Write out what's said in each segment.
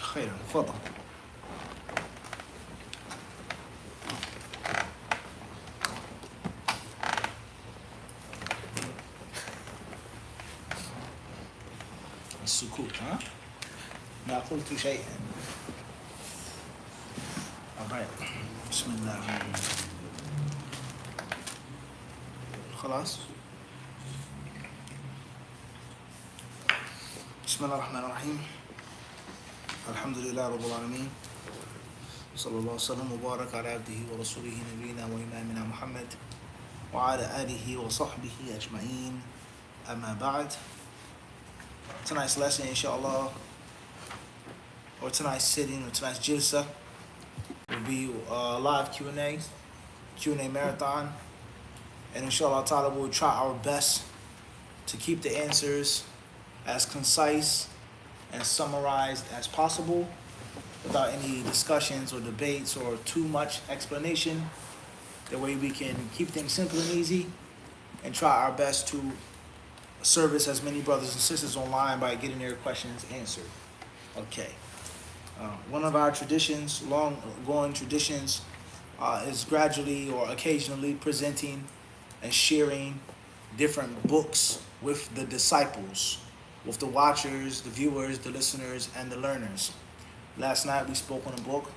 خير تفضل. السكوت ها؟ ما قلت شيئا. Alright. بسم الله. خلاص. بسم الله الرحمن الرحيم. الحمد لله رب العالمين. صلى الله وسلم وبارك على عبده ورسوله نبينا وإمامنا محمد وعلى آله وصحبه أجمعين. أما بعد. Tonight's lesson, inshallah, or tonight's sitting, or tonight's jilsa, will be live Q&A marathon. And inshallah ta'ala, we'll try our best to keep the answers as concise and summarized as possible without any discussions or debates or too much explanation. That way we can keep things simple and easy and try our best to service as many brothers and sisters online by getting their questions answered. Okay. One of our traditions, long-going traditions, is gradually or occasionally presenting and sharing different books with the disciples, with the watchers, the viewers, the listeners, and the learners. Last night we spoke on a book,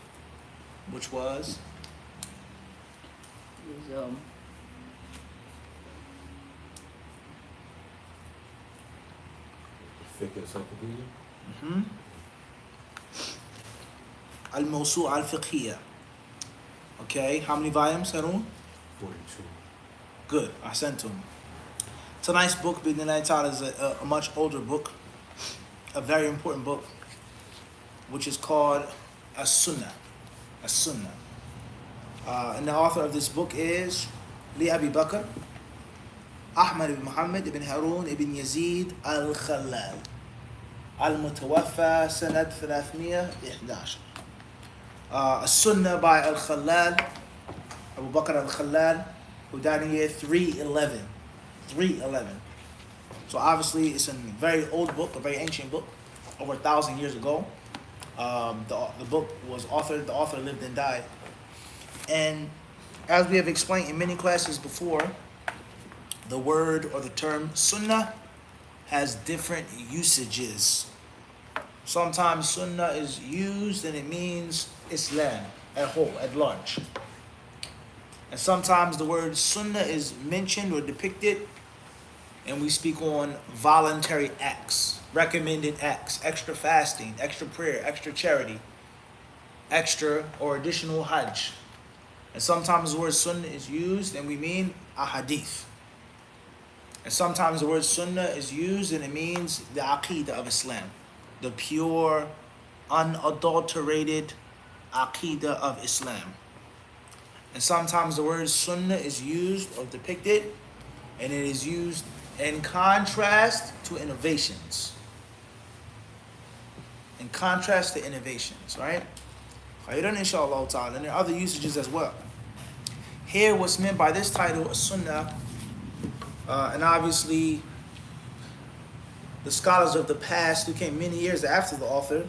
which was? It was, Fiqh encyclopedia. Al-Mawsu'a al-Fiqhiyya. Okay, how many volumes, Harun? 42. Good, ahsantum. Tonight's book, Bidnillahi ta'ala, is a much older book, a very important book, which is called As-Sunnah. As-Sunnah. And the author of this book is Li Abi Bakr, Ahmad ibn Muhammad ibn Harun ibn Yazid al-Khallal, al-Mutawaffa sanad 311. As-Sunnah by al-Khallal, Abu Bakr al-Khallal, who died in the year 311. 311. So obviously it's a very old book, a very ancient book, over 1,000 years ago. The book was authored, the author lived and died. And as we have explained in many classes before, the word or the term sunnah has different usages. Sometimes sunnah is used and it means Islam at whole, at large. And sometimes the word sunnah is mentioned or depicted and we speak on voluntary acts, recommended acts, extra fasting, extra prayer, extra charity, extra or additional hajj. And sometimes the word sunnah is used and we mean a hadith. And sometimes the word sunnah is used and it means the aqeedah of Islam, the pure, unadulterated aqeedah of Islam. And sometimes the word sunnah is used or depicted and it is used in contrast to innovations. In contrast to innovations, right? Khayran inshallah ta'ala. And there are other usages as well. Here, what's meant by this title, as-Sunnah, and obviously the scholars of the past who came many years after the author,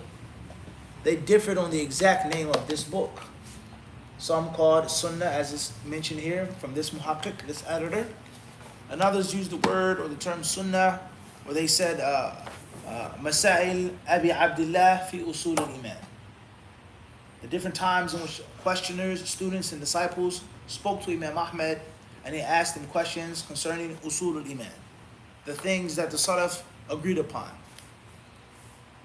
they differed on the exact name of this book. Some called Sunnah, as is mentioned here from this muhaqqiq, this editor. And others used the word or the term Sunnah, where they said Masail Abi Abdullah fi Usul al-Iman. The different times in which questioners, students, and disciples spoke to Imam Ahmad and they asked him questions concerning Usul al-Iman, the things that the Salaf agreed upon,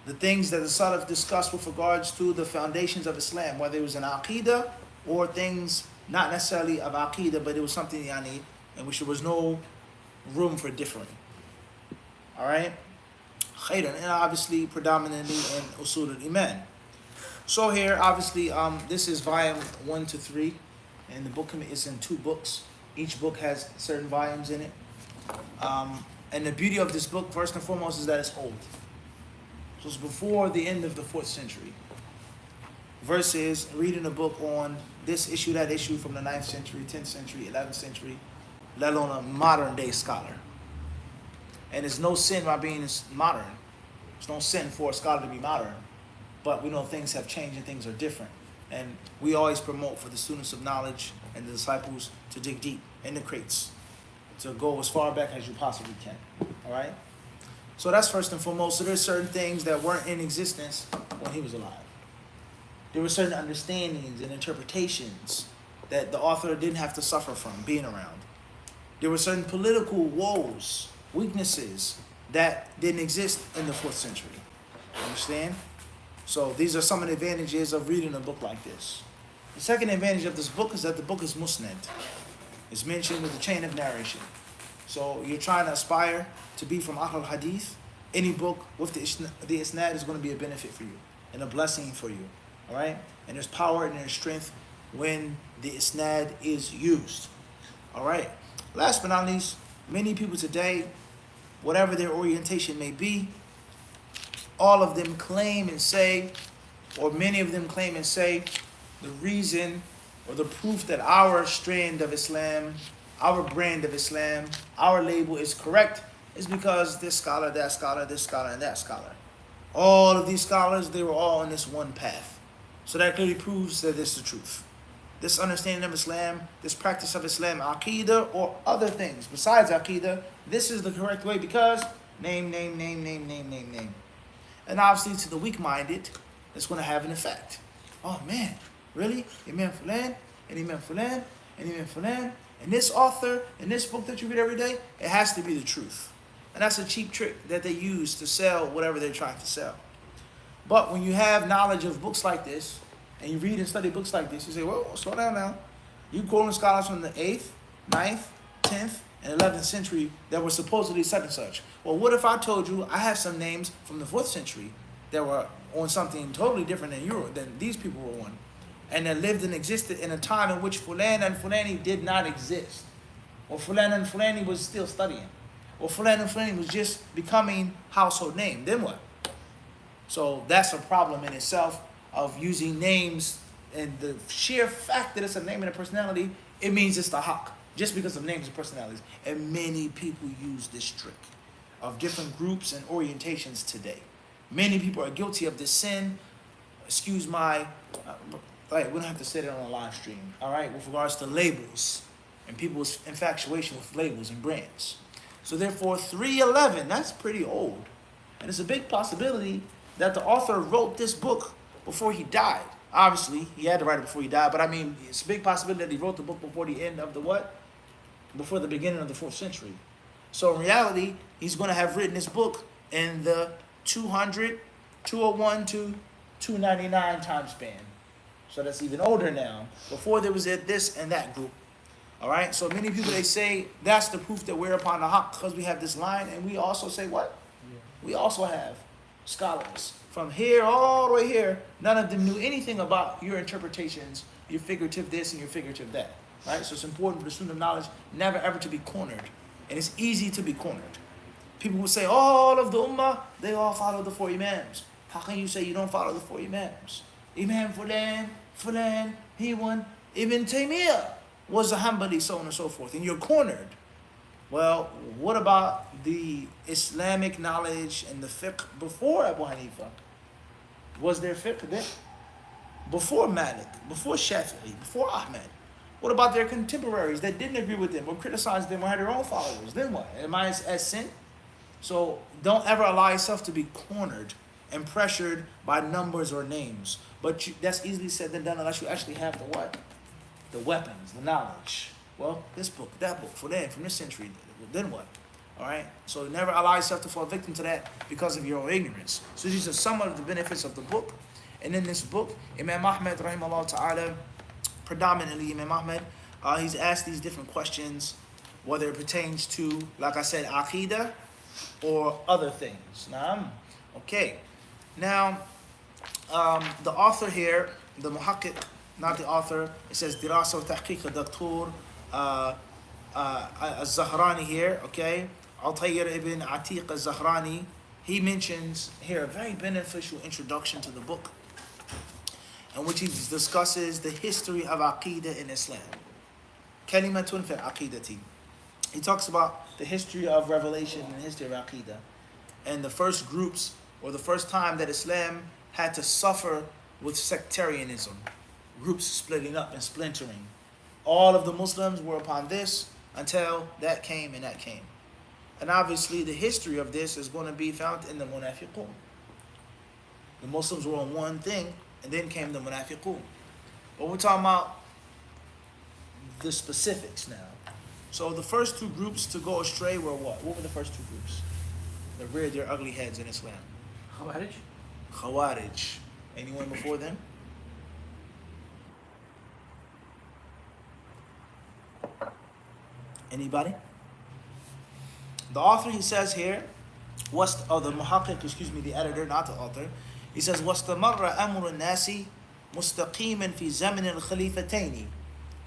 the things that the Salaf discussed with regards to the foundations of Islam, whether it was an Aqidah or things not necessarily of Aqidah, but it was something in which there was no room for differing. Alright? Khayran, and obviously predominantly in Usul al-Iman. So here, obviously, this is volume 1 to 3, and the book is in 2 books. Each book has certain volumes in it. And the beauty of this book, first and foremost, is that it's old. So it's before the end of the 4th century. versus reading a book on this issue, that issue from the 9th century, 10th century, 11th century, let alone a modern day scholar. And there's no sin by being modern. There's no sin for a scholar to be modern. But we know things have changed and things are different. And we always promote for the students of knowledge and the disciples to dig deep in the crates, to go as far back as you possibly can. All right? So that's first and foremost. So there's certain things that weren't in existence when he was alive. There were certain understandings and interpretations that the author didn't have to suffer from being around. There were certain political woes, weaknesses that didn't exist in the 4th century. Understand? So these are some of the advantages of reading a book like this. The second advantage of this book is that the book is musnad. It's mentioned with the chain of narration. So you're trying to aspire to be from Ahlul Hadith. Any book with the isnad is going to be a benefit for you and a blessing for you. All right? And there's power and there's strength when the isnad is used. All right? Last but not least, many people today, whatever their orientation may be, all of them claim and say, or many of them claim and say, the reason or the proof that our strand of Islam, our brand of Islam, our label is correct is because this scholar, that scholar, this scholar, and that scholar. All of these scholars, they were all on this one path. So that clearly proves that this is the truth. This understanding of Islam, this practice of Islam, Aqidah, or other things besides Aqidah, this is the correct way because name. And obviously to the weak-minded, it's going to have an effect. Oh man, really? Imam Fulan, and Imam Fulan, and Imam Fulan, and this author, and this book that you read every day, it has to be the truth. And that's a cheap trick that they use to sell whatever they're trying to sell. But when you have knowledge of books like this, and you read and study books like this, you say, well, slow down now. You quoting scholars from the 8th, 9th, 10th, and 11th century that were supposedly such and such. Well, what if I told you I have some names from the 4th century that were on something totally different than these people were on, and that lived and existed in a time in which Fulan and Fulani did not exist, or Fulan and Fulani was still studying, or Fulan and Fulani was just becoming household name, then what? So that's a problem in itself of using names, and the sheer fact that it's a name and a personality, it means it's the haqq, just because of names and personalities. And many people use this trick of different groups and orientations today. Many people are guilty of this sin. Excuse my, we don't have to say that on a live stream, all right, with regards to labels and people's infatuation with labels and brands. So therefore, 311, that's pretty old. And it's a big possibility that the author wrote this book before he died. Obviously, he had to write it before he died, but I mean, it's a big possibility that he wrote the book before the end of the what? Before the beginning of the 4th century. So in reality, he's going to have written this book in the 200, 201 to 299 time span. So that's even older now. Before there was this and that group. All right? So many people, they say that's the proof that we're upon the haqq because we have this line, and we also say what? We also have scholars from here all the way here. None of them knew anything about your interpretations, your figurative this and your figurative that. Right? So it's important for the student of knowledge never ever to be cornered. And it's easy to be cornered. People will say, all of the ummah, they all follow the 4 imams. How can you say you don't follow the 4 imams? Imam Fulan, he won. Ibn Taymiyyah was a Hanbali, so on and so forth. And you're cornered. Well, what about the Islamic knowledge and the fiqh before Abu Hanifa? Was there fiqh then? Before Malik, before Shafi'i, before Ahmed? What about their contemporaries that didn't agree with them or criticized them or had their own followers? Then what? Am I as sin? So don't ever allow yourself to be cornered and pressured by numbers or names. But that's easily said than done unless you actually have the what? The weapons, the knowledge. Well, this book, that book, from this century, then what? All right? So never allow yourself to fall victim to that because of your own ignorance. So these are some of the benefits of the book. And in this book, Imam Ahmed, rahimahullah ta'ala, predominantly Imam Ahmed, he's asked these different questions, whether it pertains to, like I said, Aqidah or other things. Okay. Now, the author here, the muhakkik, not the author, it says Dirasa wa Tahqiq Dr. Az-Zahrani here, okay? Utayr ibn Atiq Az-Zahrani, he mentions here a very beneficial introduction to the book. in which he discusses the history of Aqidah in Islam. Kalimatun fi Aqidati. He talks about the history of revelation and the history of Aqidah. And the first groups, or the first time that Islam had to suffer with sectarianism, groups splitting up and splintering. All of the Muslims were upon this until that came and that came. And obviously the history of this is going to be found in the Munafiqun. The Muslims were on one thing, and then came the Munafiqun. But we're talking about the specifics now. So the first two groups to go astray were what? What were the first two groups that reared their ugly heads in Islam? Khawarij. Khawarij. Anyone before them? Anybody? The author, he says here, the muhaqqiq, the editor, not the author. He says, وَاسْتَمَرَّ أَمْرُ النَّاسِ مُسْتَقِيمًا فِي زَمْنِ الْخَلِيفَتَيْنِ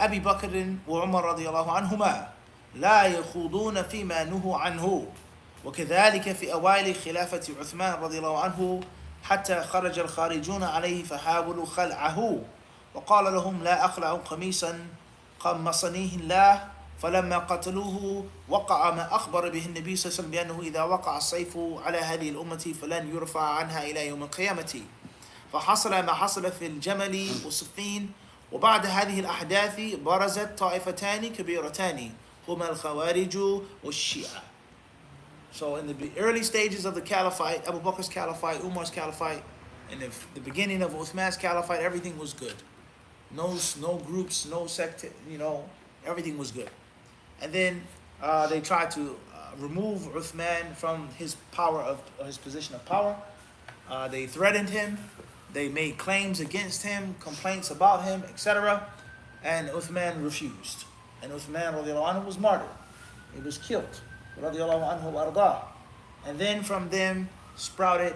أبي بكر وعمر رضي الله عنهما لا يخوضون فيما نهوا عنه وكذلك في أوائل خلافة عثمان رضي الله عنه حتى خرج الخارجون عليه فحاولوا خلعه وقال لهم لا أخلع قميصا قمصنيه الله فلما قتلوه وقع ما أخبر به النبي صلى الله عليه وسلم بأنه إذا وقع السيف على هذه الأمة فلن يرفع عنها إلى يوم القيامة فحصل ما حصل في الجمل وصفين وبعد هذه الأحداث برزت طائفتان كبيرتان هما الخوارج والشيعة. So in the early stages of the caliphate, Abu Bakr's caliphate, Umar's caliphate, and the beginning of Uthman's caliphate, everything was good. No groups, no sect, everything was good. And then they tried to remove Uthman from his his position of power. They threatened him. They made claims against him, complaints about him, etc. And Uthman refused. And Uthman radiallahu anhu was martyred. He was killed. Radiallahu anhu ardah. And then from them sprouted,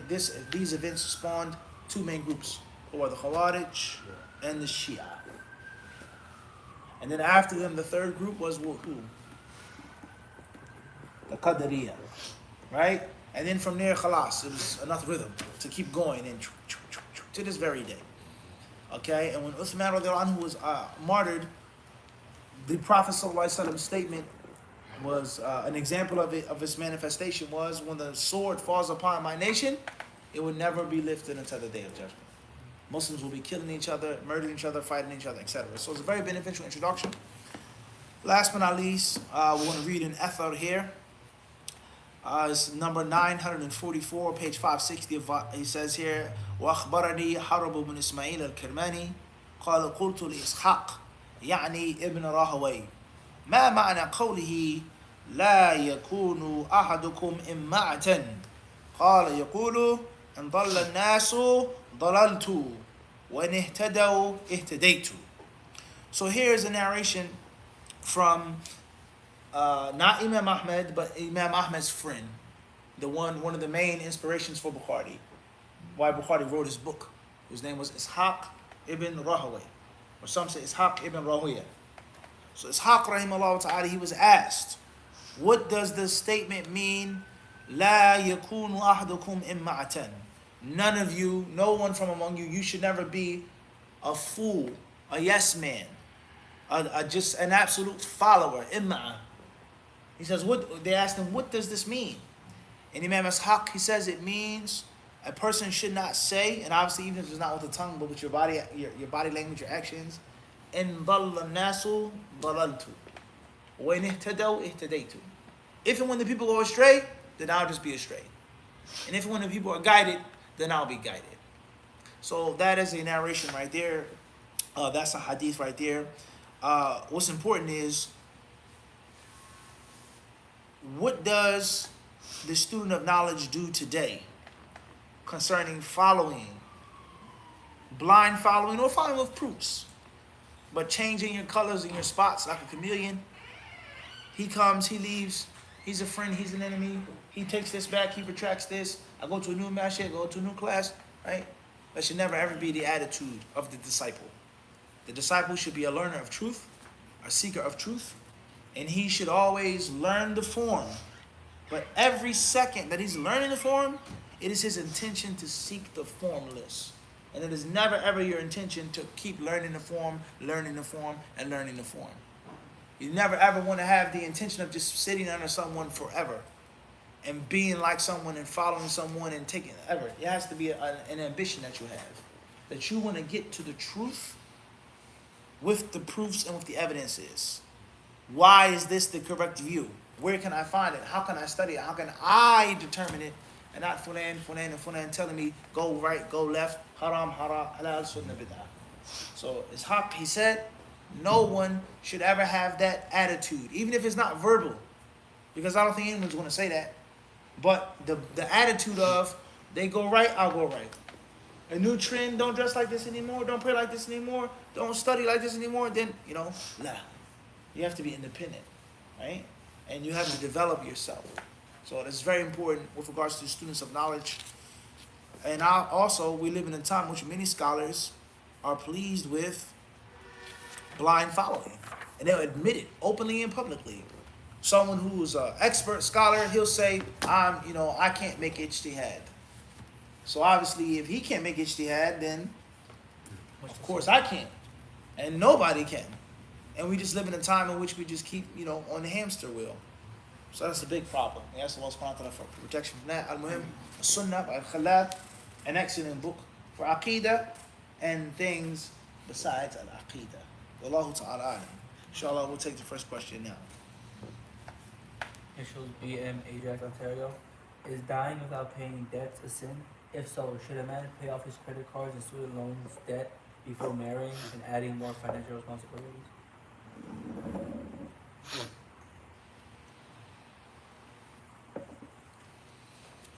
these events spawned two main groups, who are the Khawarij and the Shia. And then after them, the third group was who? The Qadariyah. Right? And then from there, khalas, it was enough rhythm to keep going and to this very day. Okay? And when Uthman radiallahu anhu was martyred, the Prophet ﷺ statement was an example of its manifestation was, when the sword falls upon my nation, it will never be lifted until the day of judgment. Muslims will be killing each other, murdering each other, fighting each other, etc. So it's a very beneficial introduction. Last but not least, we're going to read an athar here. It's number 944, page 560. He says here, وأخبرني حرب بن إسماعيل الكرماني قال قلت لإسحاق يعني ابن راهوي ما معنى قوله لا يكون أحدكم إمعة قال يقول إن ضل الناس ضللت وإن اهتدوا اهتديت. So here's a narration from not Imam Ahmed, but Imam Ahmed's friend, one of the main inspirations for Bukhari, why Bukhari wrote his book, whose name was Ishaq ibn Rahaway, or some say Ishaq ibn Rahuya. So Ishaq rahimahullah ta'ala, he was asked, what does the statement mean, La yakunu ahadukum imma'atan? None of you, no one from among you, you should never be a fool, a yes man, just an absolute follower, imma'a. He says, they asked him, what does this mean? And Imam Ishaq, he says it means a person should not say, and obviously even if it's not with the tongue, but with your body language, your actions, in ضَلَّ النَّاسُ ضَلَلْتُ وَإِنْ اهْتَدَوْا اهْتَدَيْتُ. If and when the people go astray, then I'll just be astray. And if and when the people are guided, then I'll be guided. So that is a narration right there. That's a hadith right there. What's important is, what does the student of knowledge do today concerning following, blind following, or following with proofs, but changing your colors and your spots like a chameleon? He comes, he leaves, he's a friend, he's an enemy, he takes this back, he retracts this, I go to a new masjid, go to a new class, right? That should never ever be the attitude of the disciple. The disciple should be a learner of truth, a seeker of truth, and he should always learn the form. But every second that he's learning the form, it is his intention to seek the formless And it is never ever your intention to keep learning the form, learning the form, and learning the form. You never ever want to have the intention of just sitting under someone forever and being like someone and following someone and taking ever. It has to be an ambition that you have. That you want to get to the truth with the proofs and with the evidences. Why is this the correct view? Where can I find it? How can I study it? How can I determine it? And not fulan, fulan, and fulan telling me go right, go left, haram, halal, sunnah, bid'ah. So it's haq, he said, no one should ever have that attitude, even if it's not verbal. Because I don't think anyone's going to say that. But the attitude of, they go right, I'll go right. A new trend, don't dress like this anymore, don't pray like this anymore, don't study like this anymore, then, nah. You have to be independent, right? And you have to develop yourself. So that's very important with regards to students of knowledge. And we live in a time in which many scholars are pleased with blind following. And they'll admit it openly and publicly. Someone who's an expert scholar, he'll say, I can't make ijtihad. So obviously, if he can't make ijtihad, then of course I can't. And nobody can. And we just live in a time in which we just keep, on the hamster wheel. So that's a big problem. We ask Allah subhanahu wa ta'ala for protection from that. Al-Muhim, Sunnah by Al-Khalad, an excellent book for Aqidah and things besides Al-Aqidah. Wallahu ta'ala alam. Inshallah, we'll take the first question now. Initials BM Ajax, Ontario. Is dying without paying debts a sin? If so, should a man pay off his credit cards and student loans debt before marrying and adding more financial responsibilities?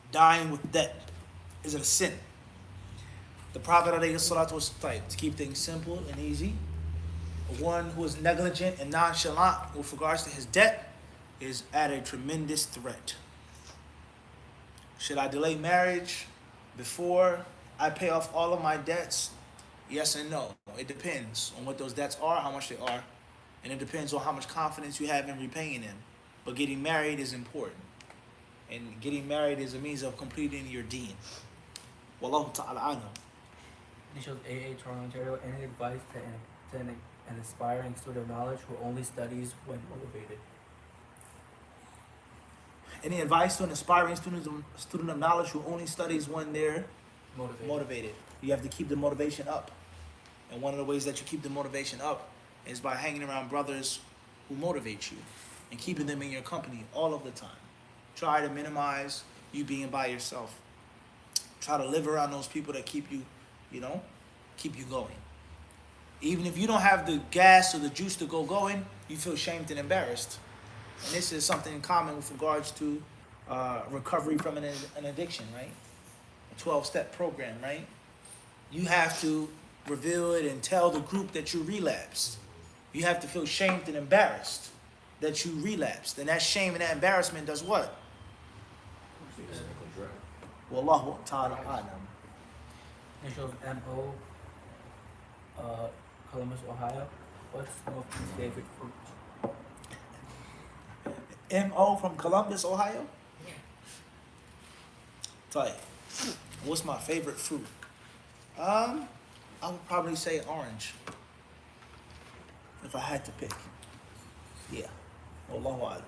Dying with debt, is it a sin? The Prophet ﷺ was type to keep things simple and easy. One who is negligent and nonchalant with regards to his debt is at a tremendous threat. Should I delay marriage before I pay off all of my debts? Yes and no. It depends on what those debts are, how much they are, and it depends on how much confidence you have in repaying them. But getting married is important. And getting married is a means of completing your deen. Wallahu ta'ala anhu. Initials AA, Toronto, Ontario. Any advice to an aspiring student of knowledge who only studies when motivated? Any advice to an aspiring student of knowledge who only studies when they're motivated? You have to keep the motivation up. And one of the ways that you keep the motivation up is by hanging around brothers who motivate you and keeping them in your company all of the time. Try to minimize you being by yourself. Try to live around those people that keep you, keep you going. Even if you don't have the gas or the juice to go going, you feel shamed and embarrassed. And this is something in common with regards to recovery from an addiction, right? A 12-step program, right? You have to reveal it and tell the group that you relapsed. You have to feel shamed and embarrassed that you relapsed. And that shame and that embarrassment does what? Wallahu ta'ala alam. Initials MO, Columbus, Ohio. What's Mufti's favorite fruit? M.O. from Columbus, Ohio? Tell you, what's my favorite fruit? I would probably say orange. If I had to pick. Yeah. Wallahu alam.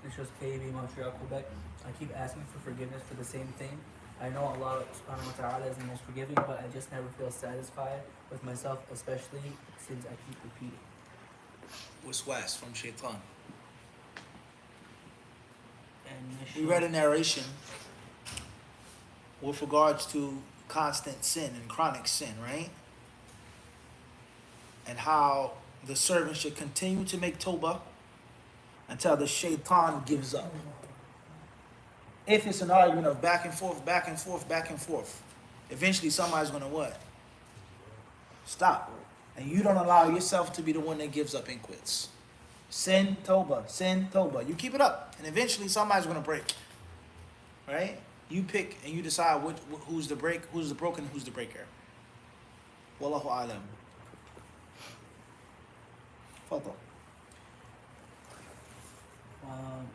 Initials KB, Montreal, Quebec. I keep asking for forgiveness for the same thing. I know Allah subhanahu wa ta'ala is the most forgiving, but I just never feel satisfied with myself, especially since I keep repeating. Waswas from Shaitan. And We read a narration with regards to constant sin and chronic sin, right? And how the servant should continue to make tawbah until the shaitan gives up. If it's an argument of back and forth, back and forth, back and forth, eventually somebody's going to what? Stop. And you don't allow yourself to be the one that gives up and quits. Sin, tawbah. You keep it up. And eventually somebody's going to break. Right? You pick and you decide who's the break, who's the broken, who's the breaker. Wallahu alam. Fadal.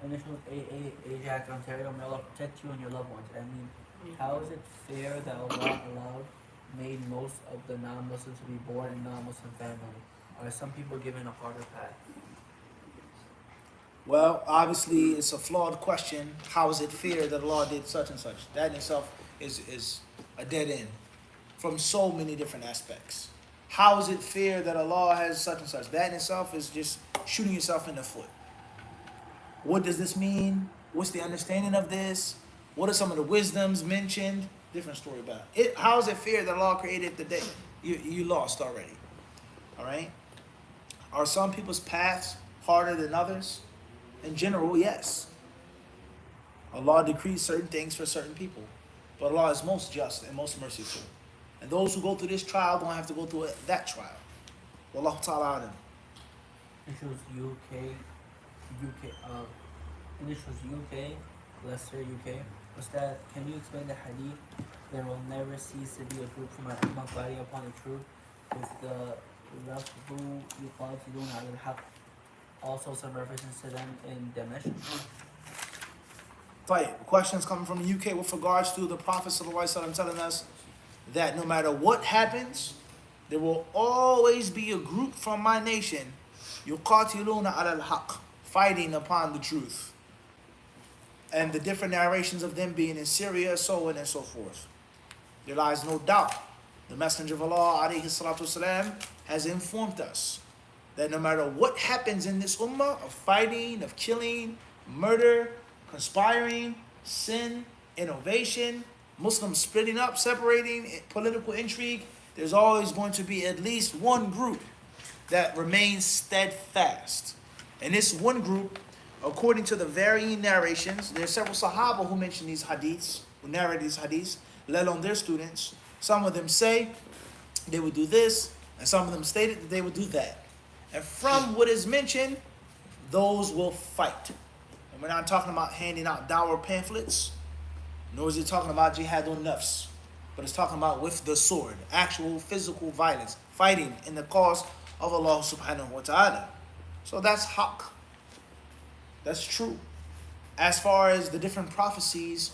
Initial Ajax, Ontario. May Allah protect you and your loved ones. I mean, how is it fair that Allah allowed made most of the non-Muslims to be born in non-Muslim family? Are some people given a harder path? Well, obviously, it's a flawed question. How is it fair that Allah did such and such? That in itself is a dead end from so many different aspects. How is it fair that Allah has such and such? That in itself is just shooting yourself in the foot. What does this mean? What's the understanding of this? What are some of the wisdoms mentioned? Different story about it. How is it fair that Allah created the day? You lost already. All right? Are some people's paths harder than others? In general, yes. Allah decrees certain things for certain people. But Allah is most just and most merciful. And those who go through this trial don't have to go through that trial. Wallahu ta'ala alam. This was UK, English was UK, Leicester, UK. Ustad, can you explain the hadith? There will never cease to be a group from our ummah fighting upon the truth with the رَفْضُ يُقَاتِلُونَ عَلَى الْحَقِّ. Also some references to them in Damesh. Right. Questions coming from the UK with regards to the Prophet ﷺ telling us that no matter what happens, there will always be a group from my nation, يُقَاتِلُونَ عَلَى الْحَقِّ, fighting upon the truth. And the different narrations of them being in Syria, so on and so forth. There lies no doubt. The Messenger of Allah ﷺ has informed us that no matter what happens in this ummah of fighting, of killing, murder, conspiring, sin, innovation, Muslims splitting up, separating, political intrigue, there's always going to be at least one group that remains steadfast. And this one group, according to the varying narrations, there's several Sahaba who mention these hadiths, who narrate these hadiths, let alone their students. Some of them say they would do this, and some of them stated that they would do that. And from what is mentioned, those will fight. And we're not talking about handing out dour pamphlets, nor is it talking about jihad on nafs, but it's talking about with the sword, actual physical violence, fighting in the cause of Allah subhanahu wa ta'ala. So that's haqq. That's true. As far as the different prophecies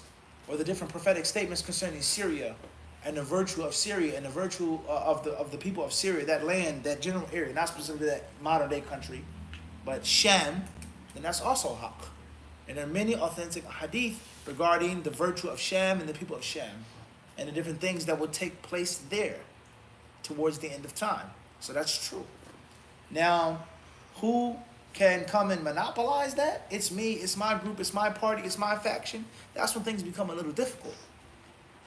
or the different prophetic statements concerning Syria and the virtue of Syria and the virtue of the people of Syria, that land, that general area, not specifically that modern day country, but Sham, then that's also haqq. And there are many authentic hadith regarding the virtue of Sham and the people of Sham and the different things that will take place there towards the end of time. So that's true. Now, who can come and monopolize that? It's me, it's my group, it's my party, it's my faction. That's when things become a little difficult.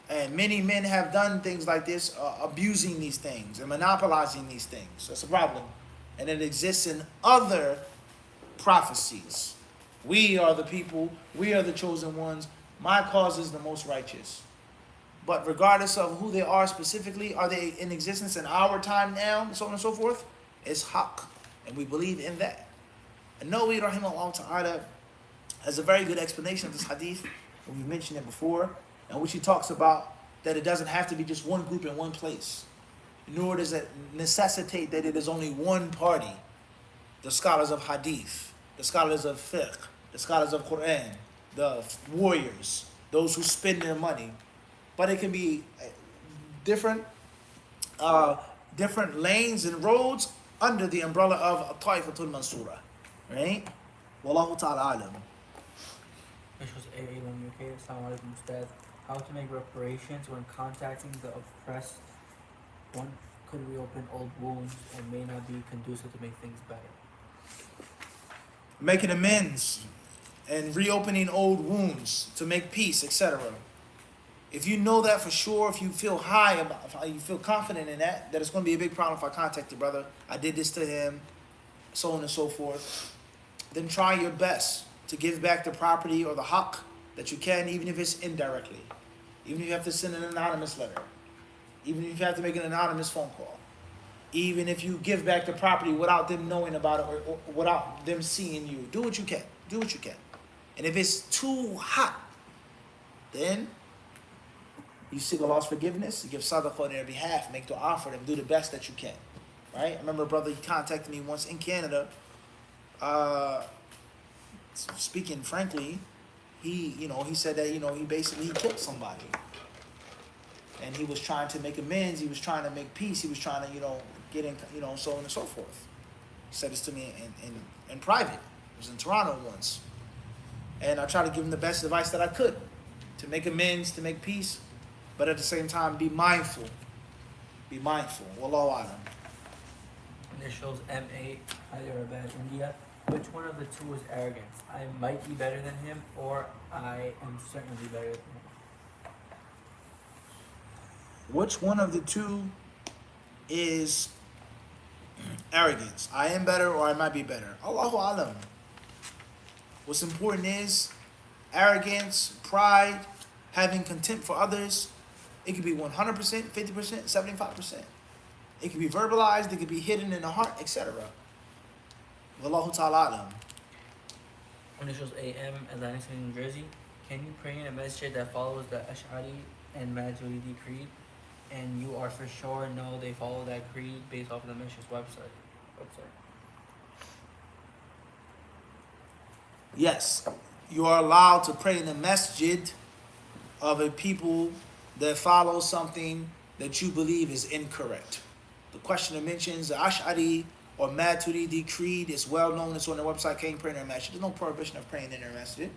And many men have done things like this, abusing these things and monopolizing these things. That's a problem. And it exists in other prophecies. We are the people, we are the chosen ones. My cause is the most righteous. But regardless of who they are specifically, are they in existence in our time now, so on and so forth? It's haqq. And we believe in that. And Nawawi rahimahullah ta'ala has a very good explanation of this hadith, and we've mentioned it before, in which he talks about that it doesn't have to be just one group in one place, nor does it necessitate that it is only one party. The scholars of hadith, the scholars of fiqh, the scholars of Quran, the warriors, those who spend their money. But it can be different lanes and roads under the umbrella of Ta'ifatul Mansura. Right? Wallahu ta'ala alam. This was A1 UK. Assalamu alaikum, Ustad. How to make reparations when contacting the oppressed. One could reopen old wounds and may not be conducive to make things better. Making amends and reopening old wounds to make peace, etc. If you know that for sure, if you feel you feel confident in that it's going to be a big problem if I contact your brother, I did this to him, so on and so forth, then try your best to give back the property or the haqq that you can, even if it's indirectly. Even if you have to send an anonymous letter. Even if you have to make an anonymous phone call. Even if you give back the property without them knowing about it or without them seeing you. Do what you can. Do what you can. And if it's too hot, then you seek Allah's forgiveness, you give sadaqah on their behalf, make dua for them, do the best that you can. Right? I remember a brother, he contacted me once in Canada. Speaking frankly, he said that, he killed somebody. and he was trying to make amends. He was trying to make peace. He was trying to, get in, so on and so forth. He said this to me in private. It was in Toronto once. And I tried to give him the best advice that I could to make amends, to make peace, but at the same time, be mindful. Be mindful. Wallahu alam. Initials MA, Hyderabad, India. Which one of the two is arrogance? I might be better than him, or I am certainly better than him. Which one of the two is arrogance? I am better or I might be better. Allahu alam. What's important is arrogance, pride, having contempt for others. It could be 100%, 50%, 75%. It could be verbalized, it could be hidden in the heart, etc. Wallahu ta'ala alam. Initials AM, Atlantic City, New Jersey. Can you pray in a masjid that follows the Ash'ari and Maturidi creed? And you are for sure know they follow that creed based off of the masjid's website. Yes, you are allowed to pray in the masjid of a people that follow something that you believe is incorrect. The questioner mentions the Ash'ari or Maturidi creed is well known. It's on their website. Can't pray in their masjid. There's no prohibition of praying in their masjid.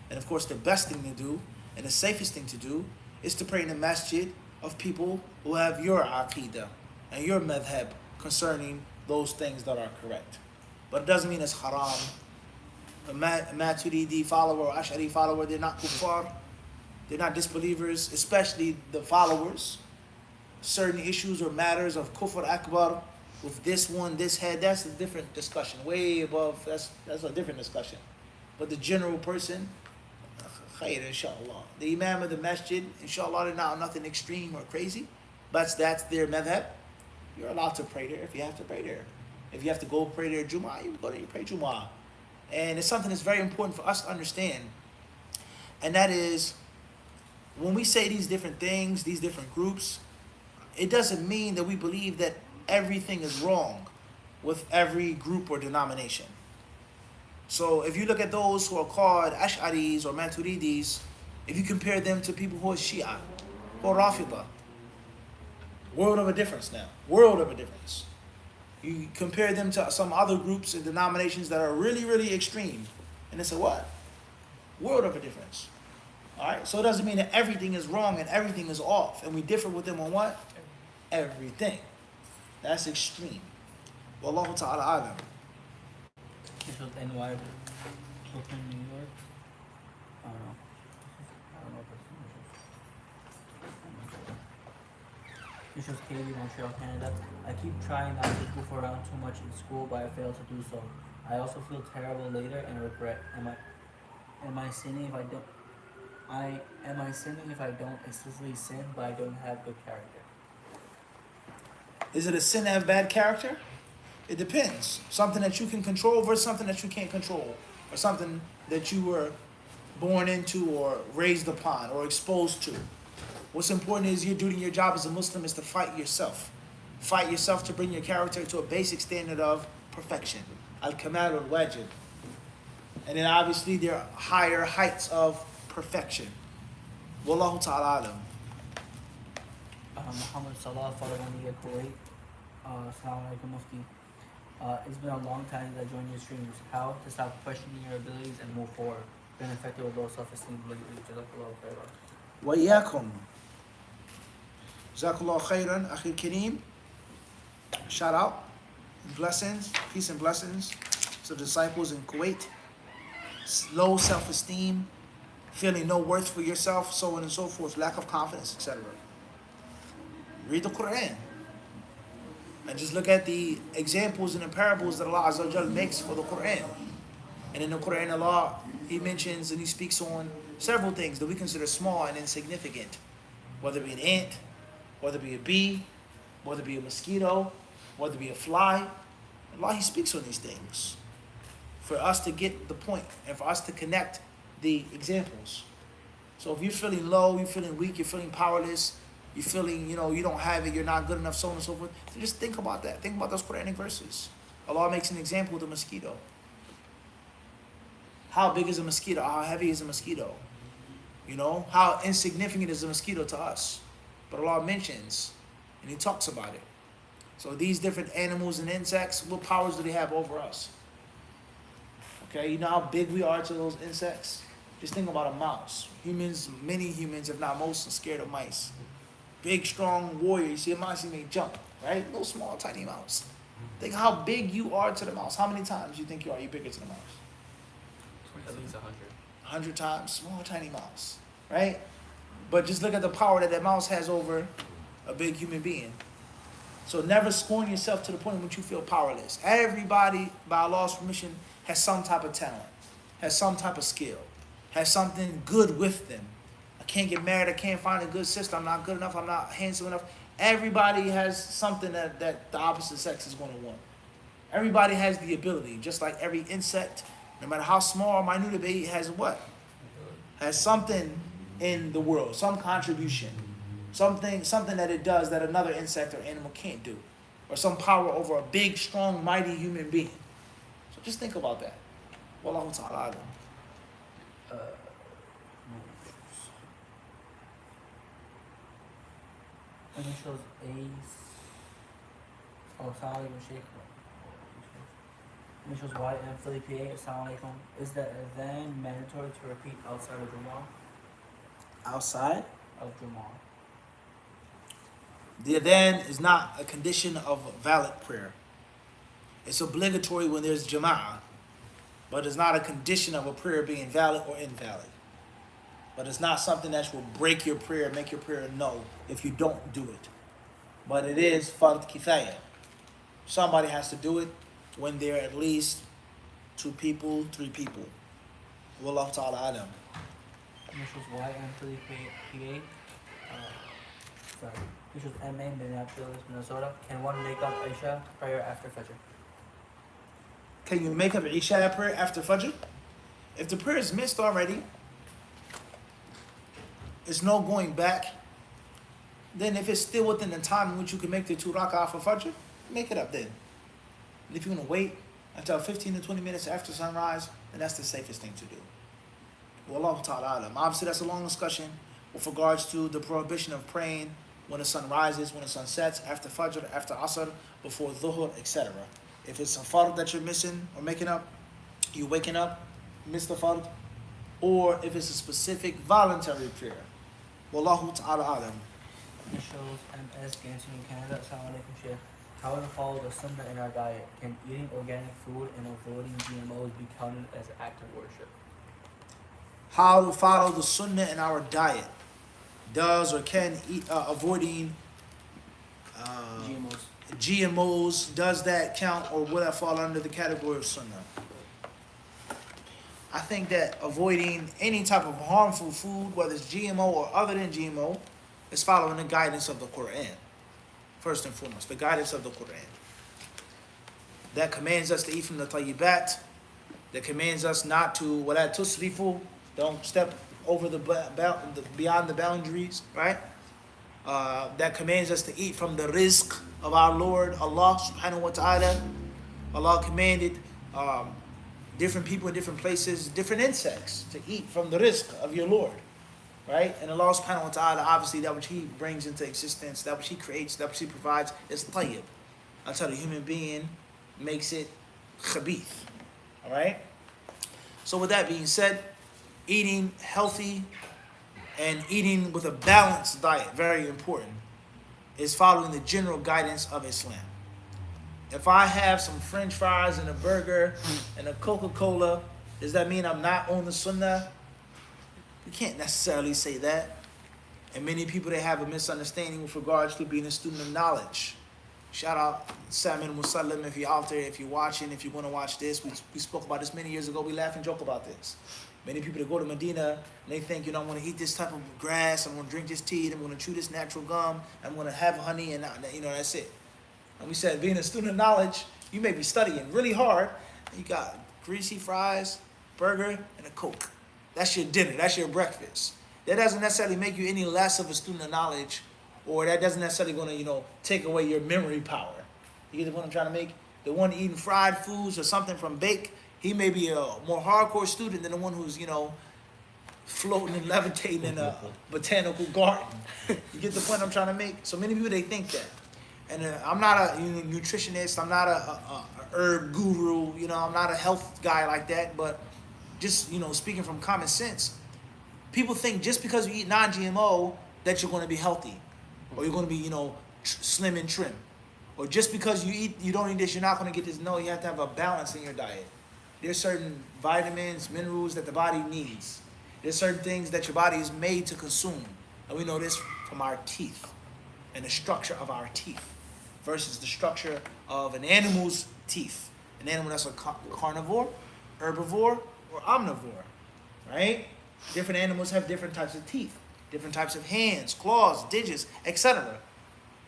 And of course, the best thing to do and the safest thing to do is to pray in the masjid of people who have your aqidah and your madhab concerning those things that are correct. But it doesn't mean it's haram. A Maturidi follower or Ash'ari follower, they're not kuffar. They're not disbelievers, especially the followers. Certain issues or matters of kufr akbar with this one, this head, that's a different discussion. Way above, that's a different discussion. But the general person, khair, inshallah. The imam of the masjid, inshallah, they're not nothing extreme or crazy. But that's their madhab. You're allowed to pray there if you have to pray there. If you have to go pray there Jumu'ah, you go there, you pray Jumu'ah. And it's something that's very important for us to understand. And that is, when we say these different things, these different groups, it doesn't mean that we believe that everything is wrong with every group or denomination. So if you look at those who are called Ash'aris or Maturidis, if you compare them to people who are Shia or Rafida, world of a difference now. World of a difference. You compare them to some other groups and denominations that are really, really extreme. And it's a what? World of a difference. Alright? So it doesn't mean that everything is wrong and everything is off. And we differ with them on what? Everything. That's extreme. Wallahu ta'ala alam. This was NY, Brooklyn, New York. I don't know if it's This was Katie, Montreal, Canada. I keep trying not to goof around too much in school, but I fail to do so. I also feel terrible later and regret. Am I sinning if I don't? Am I sinning if I don't explicitly sin, but I don't have good character? Is it a sin to have bad character? It depends. Something that you can control versus something that you can't control. Or something that you were born into or raised upon or exposed to. What's important is you're doing your job as a Muslim is to fight yourself. Fight yourself to bring your character to a basic standard of perfection. Al-Kamal al-Wajib. And then obviously there are higher heights of perfection. Wallahu ta'ala alam. Muhammad Salah, Farawaniya, Kuwait. Assalamu alaikum, Mufti. It's been a long time since I joined your streams. How to stop questioning your abilities and move forward? Been affected with low self-esteem lately. Jazakallahu khairan. Wa iyyakum. Jazakallahu khairan, Akhil Kareem. Shout out. Blessings, peace and blessings to the disciples in Kuwait. Low self-esteem, feeling no worth for yourself, so on and so forth, lack of confidence, etc. Read the Quran. And just look at the examples and the parables that Allah Azza wa Jal makes for the Quran. And in the Quran, Allah, He mentions and He speaks on several things that we consider small and insignificant. Whether it be an ant, whether it be a bee, whether it be a mosquito, whether it be a fly. Allah, He speaks on these things for us to get the point and for us to connect the examples. So if you're feeling low, you're feeling weak, you're feeling powerless, you're feeling, you don't have it, you're not good enough, so on and so forth, so just think about that. Think about those Quranic verses. Allah makes an example of the mosquito. How big is a mosquito? How heavy is a mosquito? How insignificant is a mosquito to us? But Allah mentions, and He talks about it. So these different animals and insects, what powers do they have over us? Okay, you know how big we are to those insects? Just think about a mouse. Humans, many humans, if not most, are scared of mice. Big, strong warrior. You see a mouse, he may jump, right? Little, small, tiny mouse. Think how big you are to the mouse. How many times you think you are? You bigger to the mouse? At least 100. 100 times. Small, tiny mouse, right? But just look at the power that mouse has over a big human being. So never scorn yourself to the point in which you feel powerless. Everybody, by Allah's permission, has some type of talent, has some type of skill, has something good with them. I can't get married, I can't find a good sister, I'm not good enough, I'm not handsome enough. Everybody has something that the opposite sex is going to want. Everybody has the ability, just like every insect, no matter how small or minute it be, has what? Has something in the world, some contribution. Something that it does that another insect or animal can't do. Or some power over a big, strong, mighty human being. So just think about that. Wallahu ta'ala. Initials Ace. Oh, Assalamu alaikum, Sheikh. Initials YM Philly PA. Assalamu alaikum. Is the adhan mandatory to repeat outside of Jumu'ah? Outside? Of Jumu'ah. The adhan is not a condition of valid prayer. It's obligatory when there's jama'ah, but it's not a condition of a prayer being valid or invalid. But it's not something that will break your prayer, make your prayer no if you don't do it. But it is fard kifaya. Somebody has to do it when there are at least 2 people, 3 people. Wallahu ta'ala alam. Initials YM Philly PA. Sorry. Initials MA Minneapolis, Minnesota. Can one make up Isha prayer after Fajr? Can you make up Isha prayer after Fajr? If the prayer is missed already, it's no going back. Then if it's still within the time in which you can make the 2 rak'ah for Fajr, make it up then. And if you're going to wait until 15 to 20 minutes after sunrise, then that's the safest thing to do. Wallahu ta'ala alam. Obviously, that's a long discussion with regards to the prohibition of praying when the sun rises, when the sun sets, after Fajr, after Asr, before Dhuhr, etc. If it's a fard that you're missing or making up, you waking up, miss the fard, or if it's a specific voluntary prayer. Wallahu ta'ala alam. Initials MS Ganson in Canada. Assalamu alaikum, Sheikh. How to follow the sunnah in our diet? Can eating organic food and avoiding GMOs be counted as an act of worship? How to follow the sunnah in our diet? Does or can eat, avoiding GMOs, does that count or will that fall under the category of sunnah? I think that avoiding any type of harmful food, whether it's GMO or other than GMO, is following the guidance of the Quran. First and foremost, the guidance of the Quran. That commands us to eat from the tayyibat, that commands us not to, wala tusrifu, don't step over beyond the boundaries, right? That commands us to eat from the rizq of our Lord, Allah subhanahu wa ta'ala. Allah commanded different people in different places, different insects, to eat from the rizq of your Lord, right? And Allah subhanahu wa ta'ala, obviously that which He brings into existence, that which He creates, that which He provides, is tayyib. Until the human being makes it khabith, all right? So with that being said, eating healthy and eating with a balanced diet, very important, is following the general guidance of Islam. If I have some French fries and a burger and a Coca-Cola, does that mean I'm not on the sunnah? We can't necessarily say that. And many people, they have a misunderstanding with regards to being a student of knowledge. Shout out Samin Musallim if you're out there, if you're watching, if you want to watch this. We spoke about this many years ago. We laugh and joke about this. Many people that go to Medina, and they think, I want to eat this type of grass, I'm going to drink this tea, I'm going to chew this natural gum, I'm going to have honey, and that's it. And we said, being a student of knowledge, you may be studying really hard, and you got greasy fries, burger, and a Coke. That's your dinner, that's your breakfast. That doesn't necessarily make you any less of a student of knowledge, or that doesn't necessarily going to, take away your memory power. You get the point I'm trying to make? The one eating fried foods or something from bake, he may be a more hardcore student than the one who's, floating and levitating in a botanical garden. You get the point I'm trying to make? So many people, they think that. And I'm not a nutritionist. I'm not a herb guru. I'm not a health guy like that. But just, speaking from common sense, people think just because you eat non-GMO that you're going to be healthy, or you're going to be, slim and trim, or just because you don't eat this, you're not going to get this. No, you have to have a balance in your diet. There's certain vitamins, minerals that the body needs. There's certain things that your body is made to consume, and we know this from our teeth and the structure of our teeth versus the structure of an animal's teeth. An animal that's a carnivore, herbivore, or omnivore, right? Different animals have different types of teeth, different types of hands, claws, digits, etc.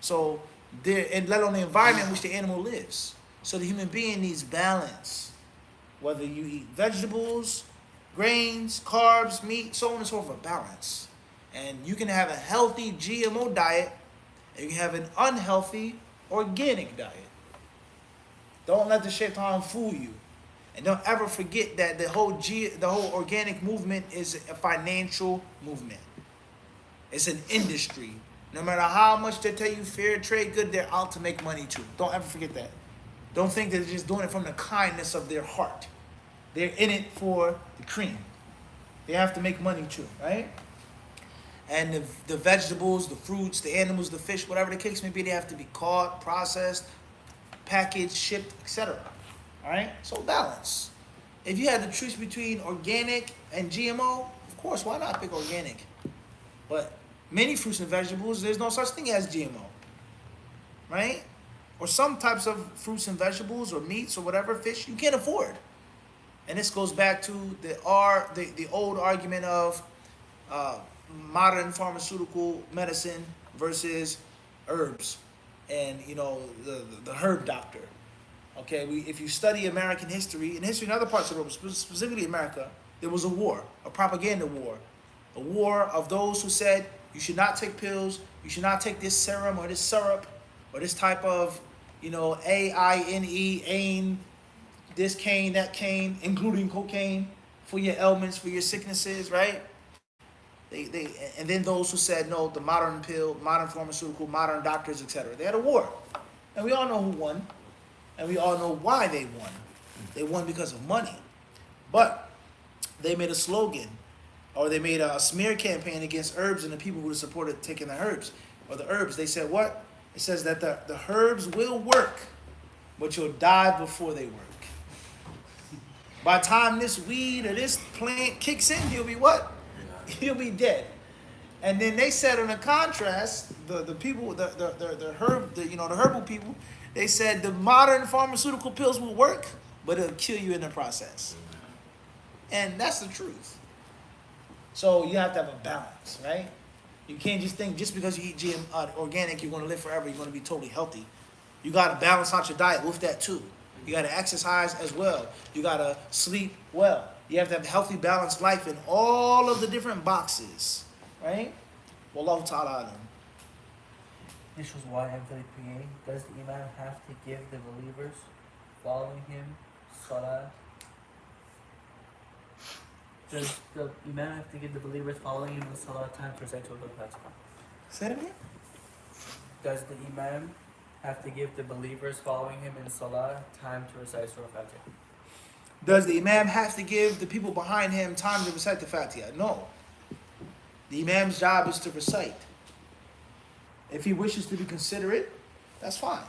So, and let alone the environment in which the animal lives. So the human being needs balance. Whether you eat vegetables, grains, carbs, meat, so on and so forth, balance. And you can have a healthy GMO diet, and you can have an unhealthy organic diet. Don't let the shaitan fool you. And don't ever forget that the whole organic movement is a financial movement. It's an industry. No matter how much they tell you fair trade good, they're out to make money too. Don't ever forget that. Don't think they're just doing it from the kindness of their heart. They're in it for the cream. They have to make money too, right? And the vegetables, the fruits, the animals, the fish, whatever the case may be, they have to be caught, processed, packaged, shipped, etc. All right? So balance. If you had the choice between organic and GMO, of course, why not pick organic? But many fruits and vegetables, there's no such thing as GMO, right? Or some types of fruits and vegetables or meats or whatever, fish, you can't afford. And this goes back to the old argument of modern pharmaceutical medicine versus herbs and, the herb doctor. Okay, if you study American history, and history in other parts of the world, specifically America, there was a propaganda war. A war of those who said, you should not take pills, you should not take this serum or this syrup, or this type of, AINE, this cane, that cane, including cocaine, for your ailments, for your sicknesses, right? And then those who said, no, the modern pill, modern pharmaceutical, modern doctors, etc. They had a war. And we all know who won. And we all know why they won. They won because of money. But they made a slogan, or they made a smear campaign against herbs and the people who supported taking the herbs. Or the herbs, they said what? It says that the herbs will work, but you'll die before they work. By the time this weed or this plant kicks in, you'll be what? You'll be dead. And then they said in a contrast, the people, the herbal people, they said the modern pharmaceutical pills will work, but it'll kill you in the process. And that's the truth. So you have to have a balance, right? You can't just think just because you eat organic, you're going to live forever, you're going to be totally healthy. You got to balance out your diet with that too. You got to exercise as well. You got to sleep well. You have to have a healthy, balanced life in all of the different boxes, right? Wallahu ta'ala alam. This was why I'm Filipining. Does the Imam have to give the believers following him salah? Does the Imam have to give the believers following him in salah time to recite Surah Al-Fatiha? Say it again? Does the Imam have to give the believers following him in salah time to recite Surah Al-Fatiha? Does the Imam have to give the people behind him time to recite the Fatiha? No. The Imam's job is to recite. If he wishes to be considerate, that's fine.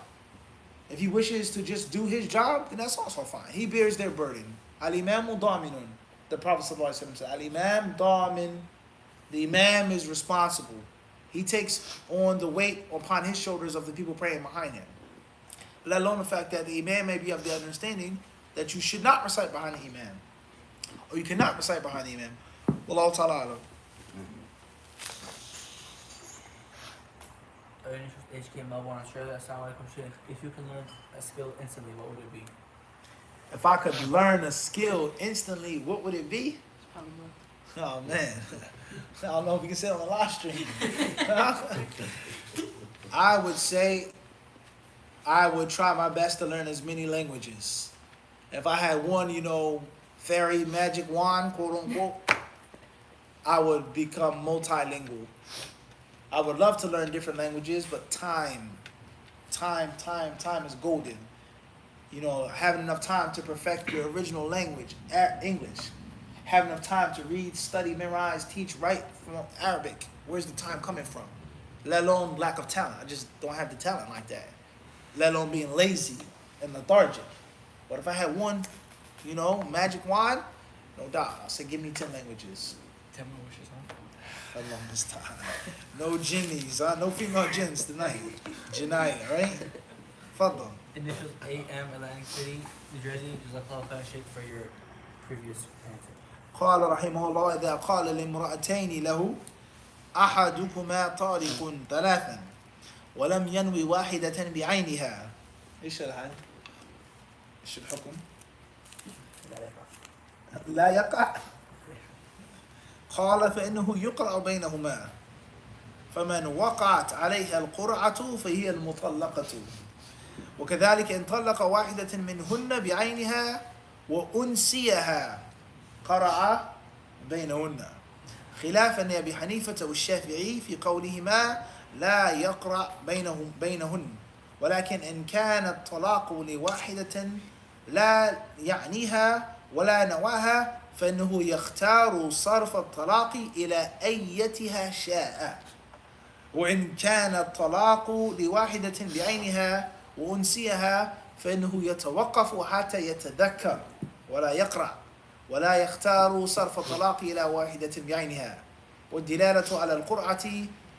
If he wishes to just do his job, then that's also fine. He bears their burden. Al-Imamu daminun. The Prophet ﷺ said, Al-Imam damin. The Imam is responsible. He takes on the weight upon his shoulders of the people praying behind him. Let alone the fact that the Imam may be of the understanding that you should not recite behind the Imam. Or you cannot recite behind the Imam. Wallahu ta'ala alam. HK Melbourne, Australia. Assalamu alaikum, Sheikh. If you can learn a skill instantly, what would it be? If I could learn a skill instantly, what would it be? Oh man, I don't know if we can say it on the live stream. I would say I would try my best to learn as many languages. If I had one, fairy magic wand, quote unquote, I would become multilingual. I would love to learn different languages, but time is golden. You know, having enough time to perfect your original language, English. Having enough time to read, study, memorize, teach, write from Arabic. Where's the time coming from? Let alone lack of talent. I just don't have the talent like that. Let alone being lazy and lethargic. But if I had one, you know, magic wand, no doubt, I'll say give me 10 languages. 10 more wishes, huh? Along this time. No jinnies, no female jinns tonight. Janai, right? Fadl. Initials AM, Atlantic City, New Jersey. Jazakallah khair, Sheikh, for your previous answer. قال رحمه الله إذا قال لامرأتين له أحدكما طارق ثلاثا ولم ينوي واحدة بعينها إيش الحال؟ إيش الحكم؟ لا يقع قال فإنه يقرأ بينهما فمن وقعت عليها القرعة فهي المطلقة وكذلك إن طلق واحدة منهن بعينها وأنسيها قرأ بينهن خلافا لأبي حنيفة والشافعي في قولهما لا يقرأ بينهن ولكن إن كان الطلاق لواحدة لا يعنيها ولا نواها فإنه يختار صرف الطلاق إلى أيتها شاء وإن كان الطلاق لواحدة بعينها وأنسيها فإنه يتوقف حتى يتذكر ولا يقرأ ولا يختار صرف الطلاق إلى واحدة بعينها والدلالة على القرعة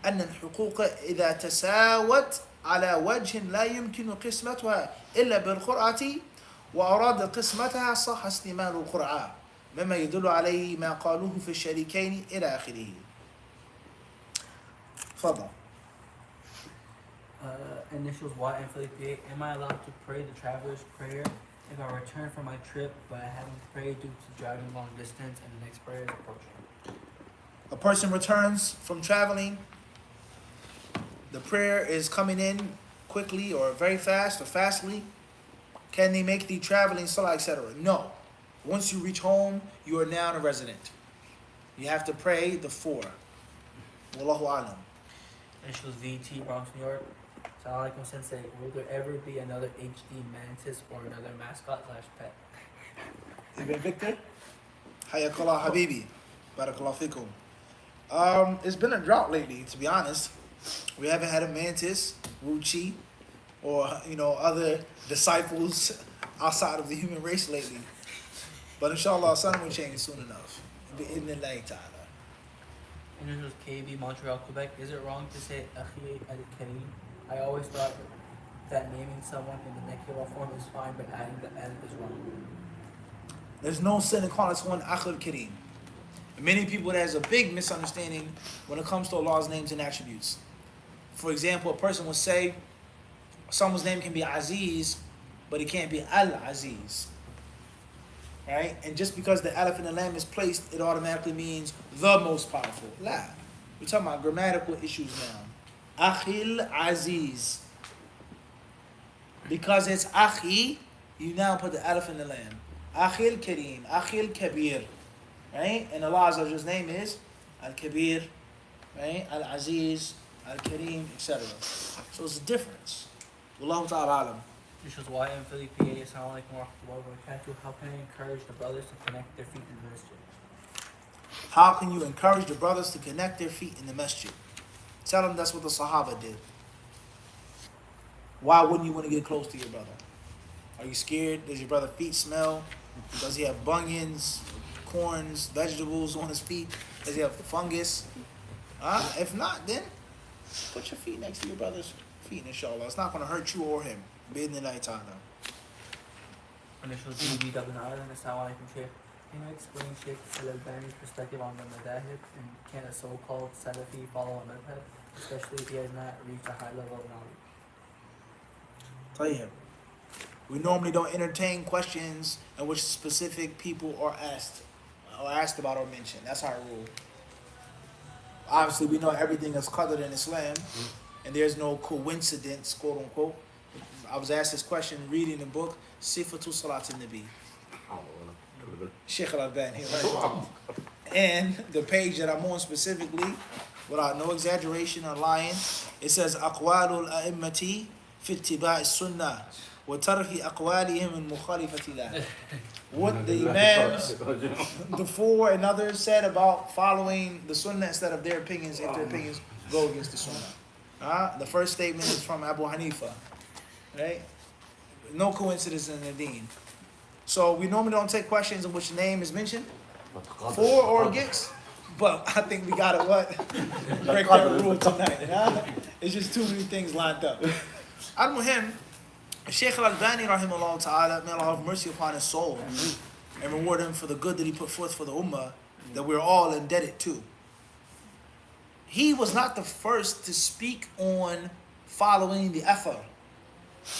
أن الحقوق إذا تساوت على وجه لا يمكن قسمتها إلا بالقرعة وأراد قسمتها صح استعمال القرعة مما يدل عليه ما قالوه في الشريكين إلى آخره. تفضل. Initials Y and Philip PA. Am I allowed to pray the traveler's prayer if I return from my trip but I haven't prayed due to driving long distance and the next prayer is approaching? A person returns from traveling, the prayer is coming in quickly or very fast or fastly. Can they make the traveling salah, etc.? No. Once you reach home, you are now a resident. You have to pray the 4. Wallahu alam. Initials VT, Bronx, New York. Assalamu alaikum, Sensei. Will there ever be another HD mantis or another mascot / pet? Ibn Victor? Hayakallah Habibi. Barakallah fikum. It's been a drought lately, to be honest. We haven't had a mantis, Ruchi, or other disciples outside of the human race lately. But inshallah, something will change soon enough. Bi-idhnillahi ta'ala. Initials KB, Montreal, Quebec. Is it wrong to say Akhi al-Karim? I always thought that naming someone in the Nakira form is fine, but adding the N is wrong. There's no sin in calling someone Akhi al-Karim. Many people, there's a big misunderstanding when it comes to Allah's names and attributes. For example, a person will say someone's name can be Aziz, but it can't be Al-Aziz. Right? And just because the alif in the lam is placed, it automatically means the most powerful. La. We're talking about grammatical issues now. Akhil Aziz. Because it's Akhi, you now put the alif in the lam. Akhil Kareem, Akhil Kabir. Right? And Allah's name is Al-Kabir, right? Al-Aziz, Al-Kareem, etc. So it's a difference. Wallahu ta'ala alam. This is why I'm Philly PA. Assalamu alaikum wa rahmatullahi wa barakatuh. How can I encourage the brothers to connect their feet in the masjid? How can you encourage the brothers to connect their feet in the masjid? Tell them that's what the Sahaba did. Why wouldn't you want to get close to your brother? Are you scared? Does your brother's feet smell? Does he have bunions, corns, vegetables on his feet? Does he have fungus? If not, then put your feet next to your brother's feet, inshallah. It's not going to hurt you or him. Bi-idhnillahi ta'ala. Initials DBW Ireland. Assalamu alaikum, Sheikh. Can you explain Sheikh Al-Albani's perspective on the madahib, and can a so-called Salafi follow a madhab, especially if he has not reached a high level of knowledge? Tayyib. We normally don't entertain questions in which specific people are asked about or mentioned. That's our rule. Obviously, we know everything is qadr in Islam, and there's no coincidence, quote unquote. I was asked this question reading the book Sifatu Salat al-Nabi. Sheikh Al-Albani. And the page that I'm on specifically, without no exaggeration or lying, it says أقوال الأئمة في اتباع السنة وترك أقوالهم المخالفة لها. What the Imams, the four and others said about following the Sunnah instead of their opinions if their opinions go against the Sunnah. The first statement is from Abu Hanifa, right? No coincidence in the deen. So we normally don't take questions in which name is mentioned, for or against, but I think we gotta what? Break that rule tonight. Huh? It's just too many things lined up. Al-Muhim, Shaykh Al-Albani rahimahullah ta'ala, may Allah have mercy upon his soul and reward him for the good that he put forth for the ummah that we're all indebted to. He was not the first to speak on following the athar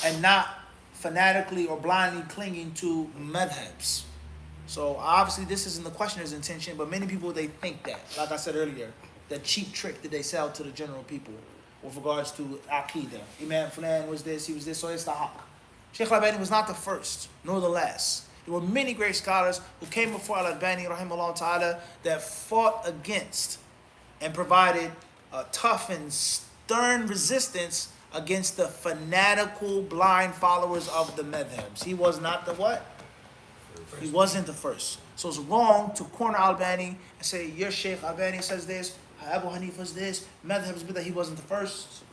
and not fanatically or blindly clinging to madhabs. So obviously this isn't the questioner's intention, but many people, they think that, like I said earlier, the cheap trick that they sell to the general people with regards to Aqidah. Imam Fulan was this, he was this, so it's the haqq. Shaykh Al-Albani was not the first, nor the last. There were many great scholars who came before Al-Albani rahimahullah ta'ala that fought against and provided a tough and stern resistance against the fanatical blind followers of the madhabs. He was not the what? He wasn't the first. So it's wrong to corner Al-Albani and say, your Shaykh Al-Albani says this, Abu Hanifa's this, madhabs, but that he wasn't the first.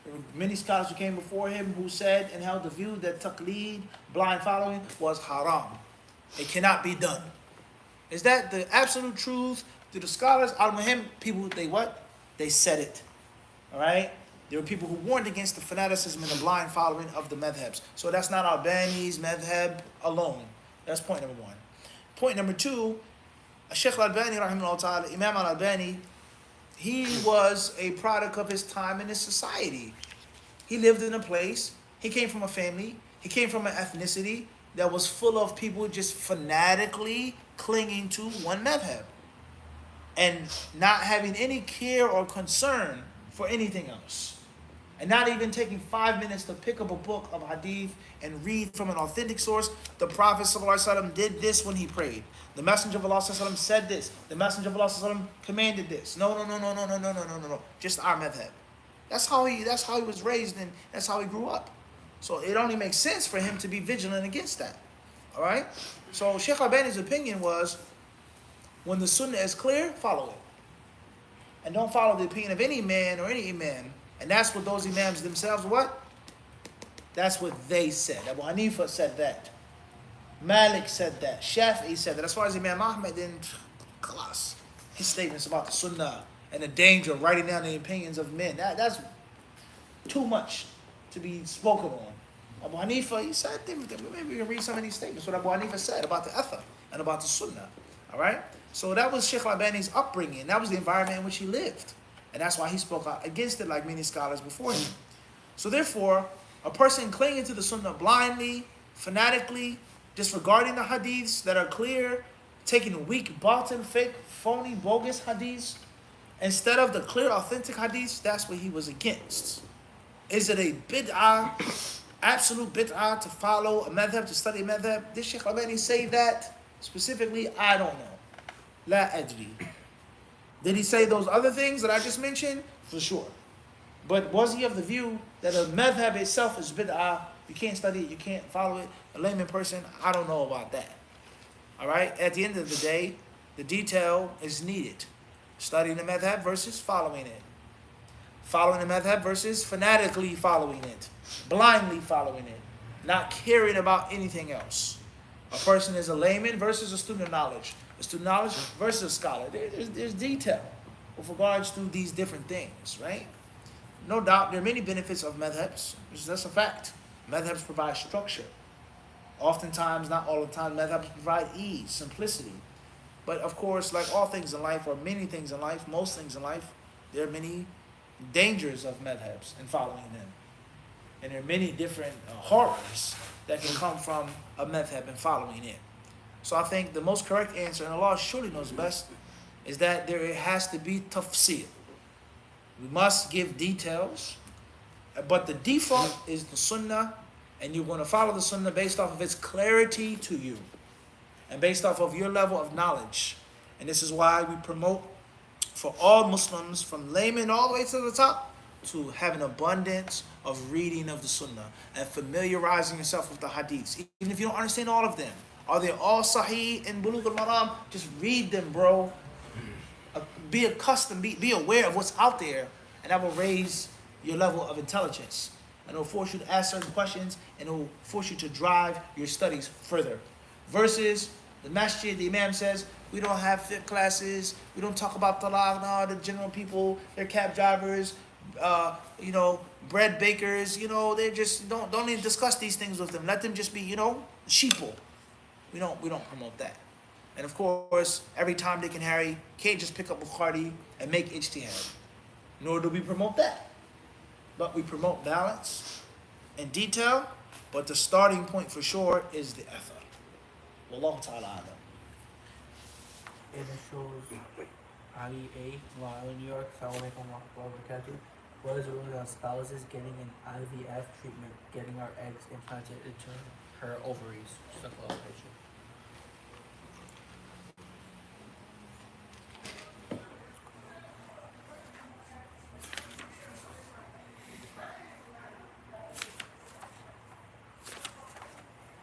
There were many scholars who came before him who said and held the view that taqleed, blind following, was haram. It cannot be done. Is that the absolute truth? To the scholars, Al-Muhim, people, they what? They said it. All right? There were people who warned against the fanaticism and the blind following of the madhabs. So that's not Al-Albani's madhab alone. That's point number one. Point number two, Shaykh Al-Albani, rahimahullah ta'ala, Imam Al-Albani, he was a product of his time in his society. He lived in a place, he came from a family, he came from an ethnicity that was full of people just fanatically clinging to one madhab and not having any care or concern for anything else. And not even taking 5 minutes to pick up a book of hadith and read from an authentic source. The Prophet ﷺ did this when he prayed. The Messenger of Allah ﷺ said this. The Messenger of Allah ﷺ commanded this. No. Just our madhab. That's how he was raised and that's how he grew up. So it only makes sense for him to be vigilant against that. All right? So Shaykh Albani's opinion was, when the sunnah is clear, follow it. And don't follow the opinion of any man or any imam. And that's what those imams themselves, what? That's what they said. Abu Hanifa said that. Malik said that. Shafi'i said that. As far as Imam Ahmad, then, class. His statements about the sunnah and the danger of writing down the opinions of men. That's too much to be spoken on. Abu Hanifa, he said different things. Maybe we can read some of these statements, what Abu Hanifa said about the athar and about the sunnah. All right? So that was Shaykh Al-Albani's upbringing. That was the environment in which he lived. And that's why he spoke out against it like many scholars before him. So therefore, a person clinging to the sunnah blindly, fanatically, disregarding the hadiths that are clear, taking weak, batil, fake, phony, bogus hadiths, instead of the clear, authentic hadiths, that's what he was against. Is it a bid'ah, absolute bid'ah to follow a madhab, to study a madhab? Did Shaykh Al-Albani say that specifically? I don't know. La adri. Did he say those other things that I just mentioned? For sure. But was he of the view that a madhab itself is bid'ah? You can't study it, you can't follow it. A layman person, I don't know about that. All right? At the end of the day, the detail is needed. Studying the madhab versus following it. Following the madhab versus fanatically following it. Blindly following it. Not caring about anything else. A person is a layman versus a student of knowledge. A student of knowledge versus a scholar. There's detail with regards to these different things, right? No doubt, there are many benefits of madhabs. That's a fact. Madhabs provide structure. Oftentimes, not all the time, madhabs provide ease, simplicity. But of course, like all things in life, or many things in life, most things in life, there are many dangers of madhabs and following them. And there are many different horrors that can come from a madhab and following it. So I think the most correct answer, and Allah surely knows best, is that there has to be tafsir. We must give details, but the default is the sunnah, and you're going to follow the sunnah based off of its clarity to you, and based off of your level of knowledge, And this is why we promote for all Muslims, from laymen all the way to the top, to have an abundance of reading of the Sunnah and familiarizing yourself with the Hadiths. Even if you don't understand all of them. Are they all Sahih in Bulugh al-Maram? Just read them, bro. Be accustomed, be aware of what's out there, and that will raise your level of intelligence. And it will force you to ask certain questions, and it will force you to drive your studies further. Versus the masjid, the imam says, we don't have fiqh classes, we don't talk about talaq, no, the general people, they're cab drivers, bread bakers, they just don't even discuss these things with them. Let them just be, sheeple. We don't promote that. And of course, every time Dick and Harry can't just pick up Bukhari and make ijtihad. Nor do we promote that. But we promote balance and detail, but the starting point for sure is the athar. Wallahu ta'ala alam. Initials Ali A. Long Island, New York. Assalamu alaikum wa rahmatullahi wa barakatuh. What is the ruling on spouses getting an IVF treatment, getting our eggs implanted into her ovaries?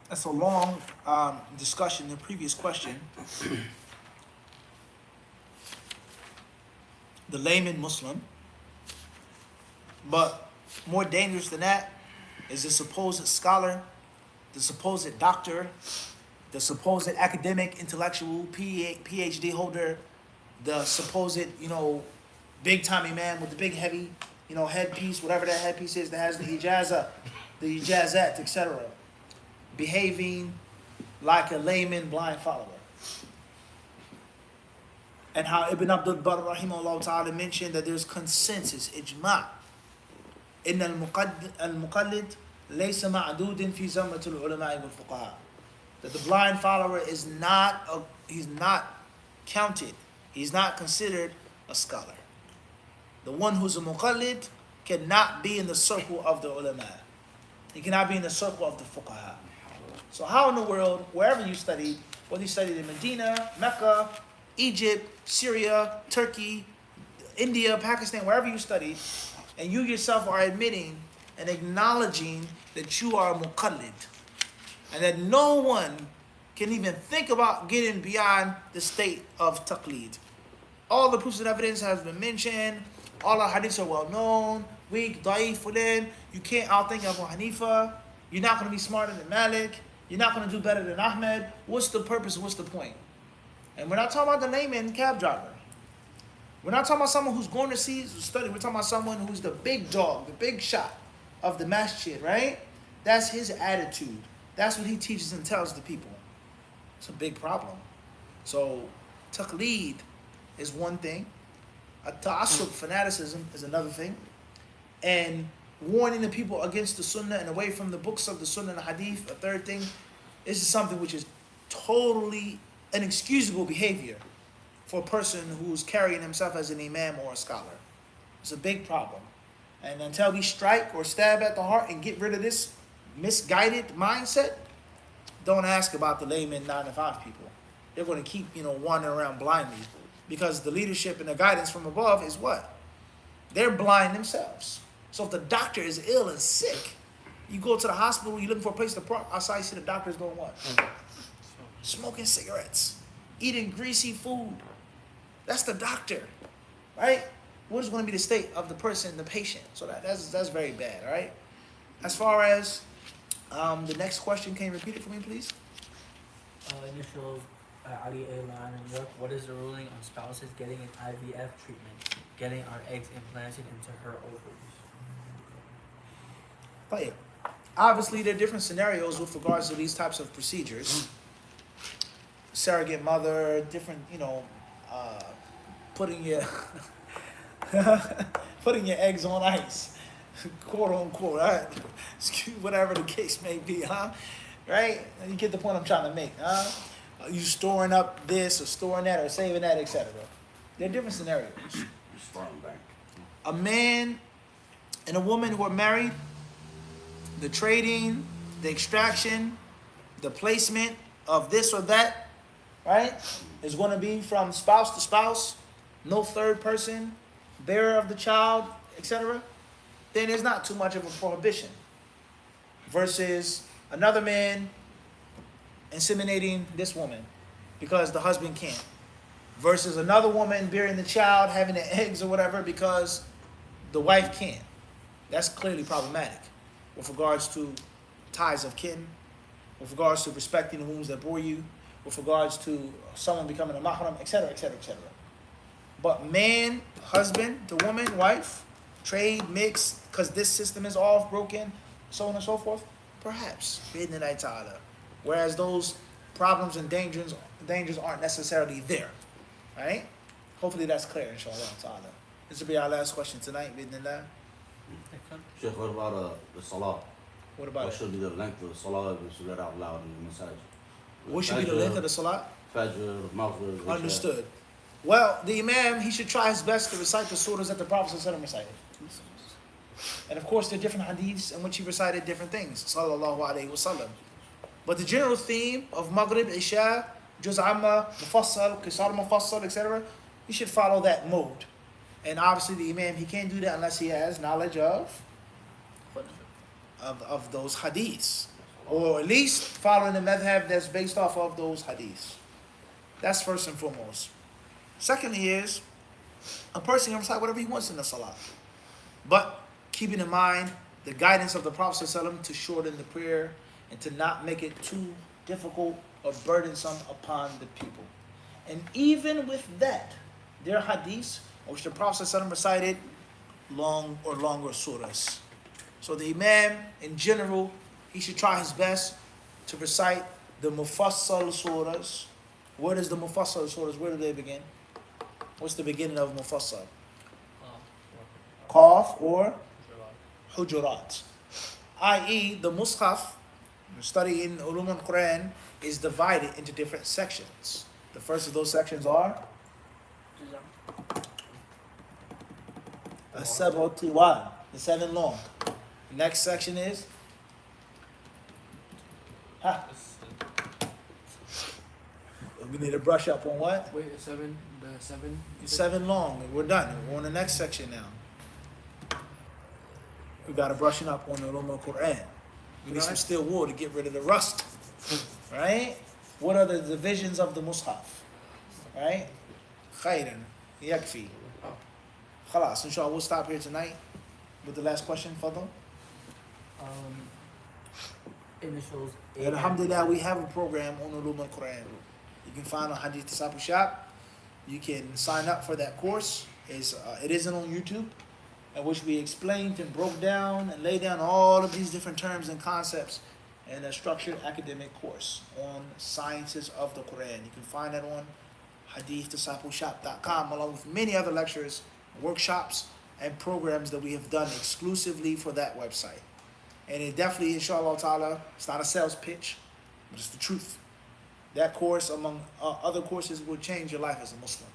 That's a long discussion in the previous question. The layman Muslim. But more dangerous than that is the supposed scholar, the supposed doctor, the supposed academic, intellectual, PhD holder, the supposed, big time man with the big heavy, headpiece, whatever that headpiece is that has the ijazat, etc. Behaving like a layman blind follower. And how Ibn Abdul Barr rahimahullah ta'ala mentioned that there's consensus, ijma'. إن المقلد ليس معدود في زمرة العلماء والفقهاء. That the blind follower he's not counted. He's not considered a scholar. The one who's a muqallid cannot be in the circle of the ulama. He cannot be in the circle of the fuqaha. So how in the world, wherever you studied, whether you studied in Medina, Mecca, Egypt, Syria, Turkey, India, Pakistan, wherever you studied, and you yourself are admitting and acknowledging that you are a muqallid, and that no one can even think about getting beyond the state of taqlid. All the proofs and evidence has been mentioned, all our hadiths are well known, weak, da'if, fulan. You can't outthink Abu Hanifa, you're not going to be smarter than Malik, you're not going to do better than Ahmed. What's the purpose, what's the point? And we're not talking about the layman cab driver. We're not talking about someone who's going to study. We're talking about someone who's the big dog, the big shot of the masjid, right? That's his attitude. That's what he teaches and tells the people. It's a big problem. So, taqleed is one thing. Ta'assub, fanaticism, is another thing. And warning the people against the sunnah and away from the books of the sunnah and hadith, a third thing. This is something which is totally inexcusable behavior for a person who's carrying himself as an imam or a scholar. It's a big problem. And until we strike or stab at the heart and get rid of this misguided mindset, don't ask about the layman 9 to 5 people. They're going to keep, wandering around blindly, because the leadership and the guidance from above is what? They're blind themselves. So if the doctor is ill and sick, you go to the hospital, you're looking for a place to park, outside you see the doctor's doing what? Smoking cigarettes, eating greasy food. That's the doctor, right? What is going to be the state of the person, the patient? So that's very bad, all right? As far as the next question, can you repeat it for me, please? Initials Ali A. Line in New York. What is the ruling on spouses getting an IVF treatment, getting our eggs implanted into her ovaries? Obviously, there are different scenarios with regards to these types of procedures. Surrogate mother, different, putting your eggs on ice, quote unquote, right? Whatever the case may be, huh? Right? You get the point I'm trying to make, huh? You storing up this or storing that or saving that, etc. There are different scenarios. A man and a woman who are married, the trading, the extraction, the placement of this or that right, is going to be from spouse to spouse, no third person, bearer of the child, etc., then there's not too much of a prohibition. Versus another man inseminating this woman because the husband can't. Versus another woman bearing the child, having the eggs or whatever because the wife can't. That's clearly problematic with regards to ties of kin, with regards to respecting the wombs that bore you, with regards to someone becoming a mahram, etc., etc., etc. But man, husband to woman, wife, trade, mix, because this system is off, broken, so on and so forth, perhaps, bi'idhnillahi ta'ala. Whereas those problems and dangers aren't necessarily there, right? Hopefully that's clear, inshallah ta'ala. This will be our last question tonight, bi'idhnillah. Sheikh, what about the salah? What about What it? should be the length of the salah if it's read out loud in the masajid? What should be the length of the salat? Fajr, Maghrib, Isha. Understood. Well, the imam, he should try his best to recite the surahs that the Prophet ﷺ recited. And of course, there are different hadiths in which he recited different things, sallallahu alayhi wasallam. But the general theme of Maghrib, Isha, Juz Amma, Mufassal, Qisar Mufassal, etc., you should follow that mode. And obviously the imam, he can't do that unless he has knowledge of those hadiths. Or at least following the madhab that's based off of those hadiths. That's first and foremost. Secondly is, a person can recite whatever he wants in the salah. But keeping in mind the guidance of the Prophet ﷺ to shorten the prayer and to not make it too difficult or burdensome upon the people. And even with that, there are hadiths in which the Prophet ﷺ recited long or longer surahs. So the imam, in general, he should try his best to recite the mufassal surahs. Where does the mufassal surahs, where do they begin? What's the beginning of mufassal? Qaf or Hujurat. I.e., the mushaf, study in Ulum al-Quran, is divided into different sections. The first of those sections are As-Sab'u-Tiwal, the 7 long. The next section is we need to brush up on what? Wait, the 7. 7 long. We're done. We're on the next section now. We got to brushing up on the Ulum al-Quran. We need some steel wool to get rid of the rust. Right? What are the divisions of the mushaf? Right? Khayran. Yakfi. Khalas. Inshallah, we'll stop here tonight with the last question, Fadl. Initials. And alhamdulillah, we have a program on Ulum al-Quran. You can find on HadithDisciple shop. You can sign up for that course. It isn't on YouTube, in which we explained and broke down and laid down all of these different terms and concepts in a structured academic course on sciences of the Quran. You can find that on HadithDiscipleshop.com, along with many other lectures, workshops, and programs that we have done exclusively for that website. And it definitely, inshallah ta'ala, it's not a sales pitch, but it's the truth. That course, among other courses, will change your life as a Muslim.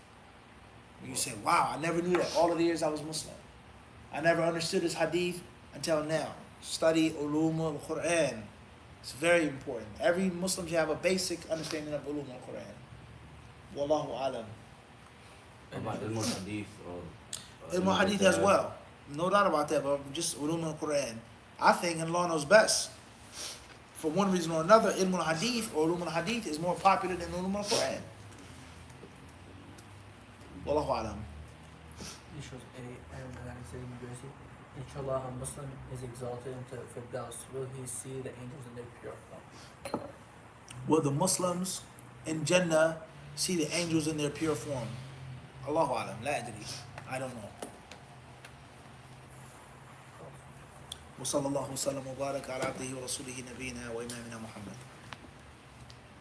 When you say, wow, I never knew that all of the years I was Muslim. I never understood this hadith until now. Study Ulum al-Quran. It's very important. Every Muslim should have a basic understanding of Ulum al-Quran. Wallahu alam. About Ilm al-Hadith or Ilm al-Hadith as well. No doubt about that, but just Ulum al-Quran. I think, and Allah knows best, for one reason or another, Ilm al-Hadith or Ulum al-Hadith is more popular than Ulum al-Quran. Wallahu alam. Initials A. Aaron United States, New Jersey. Inshallah, a Muslim is exalted into Firdaus. Will he see the angels in their pure form? Will the Muslims in Jannah see the angels in their pure form? Allahu alam, la adri. I don't know. وصلى الله وسلم وبارك على عبده ورسوله نبينا وإمامنا محمد